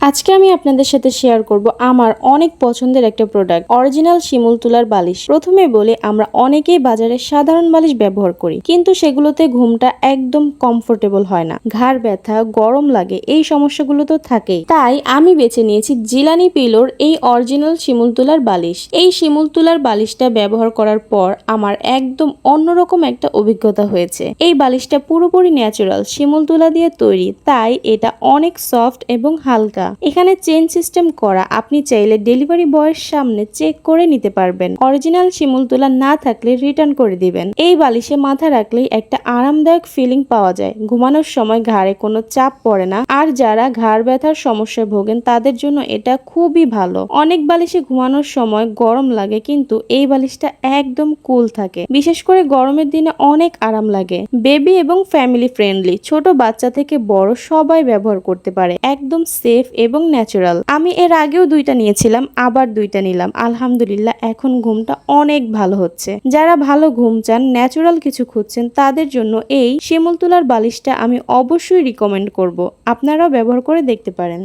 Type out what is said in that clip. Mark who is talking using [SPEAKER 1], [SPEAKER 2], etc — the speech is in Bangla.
[SPEAKER 1] আজকে আমি আপনাদের সাথে শেয়ার করব আমার অনেক পছন্দের একটা প্রোডাক্ট, অরিজিনাল শিমুল তুলার বালিশ। প্রথমে বলে আমরা অনেকেই বাজারে সাধারণ বালিশ ব্যবহার করি, কিন্তু সেগুলোতে ঘুমটা একদম কমফোর্টেবল হয় না। ঘাড় ব্যথা, গরম লাগে, এই সমস্যাগুলো তো থাকেই। তাই আমি বেছে নিয়েছি জিলানি পিলোর এই অরিজিনাল শিমুল তুলার বালিশ। এই শিমুল তুলার বালিশটা ব্যবহার করার পর আমার একদম অন্যরকম একটা অভিজ্ঞতা হয়েছে। এই বালিশটা পুরোপুরি ন্যাচারাল শিমুল তুলা দিয়ে তৈরি, তাই এটা অনেক সফট এবং হালকা। এখানে চেন সিস্টেম করা, আপনি চাইলে ডেলিভারি বয়ের সামনে চেক করে নিতে পারবেন। অরিজিনাল শিমুল তুলা না থাকলে রিটার্ন করে দিবেন। এই বালিশে মাথা রাখলেই একটা আরামদায়ক ফিলিং পাওয়া যায়। ঘুমানোর সময় ঘাড়ে কোনো চাপ পড়ে না। আর যারা ঘাড় ব্যথার সমস্যায় ভোগেন তাদের জন্য এটা খুবই ভালো। অনেক বালিশে ঘুমানোর সময় গরম লাগে, কিন্তু এই বালিশটা একদম কুল থাকে। বিশেষ করে গরমের দিনে অনেক আরাম লাগে। বেবি এবং ফ্যামিলি ফ্রেন্ডলি, ছোট বাচ্চা থেকে বড় সবাই ব্যবহার করতে পারে। একদম সেফ এবং ন্যাচারাল। আমি এর আগেও দুইটা নিয়েছিলাম, আবার দুইটা নিলাম। আলহামদুলিল্লাহ, এখন ঘুমটা অনেক ভালো হচ্ছে। যারা ভালো ঘুম চান, ন্যাচারাল কিছু খুঁজছেন, তাদের জন্য এই শিমুল তুলার বালিশটা আমি অবশ্যই রিকমেন্ড করব। আপনারাও ব্যবহার করে দেখতে পারেন।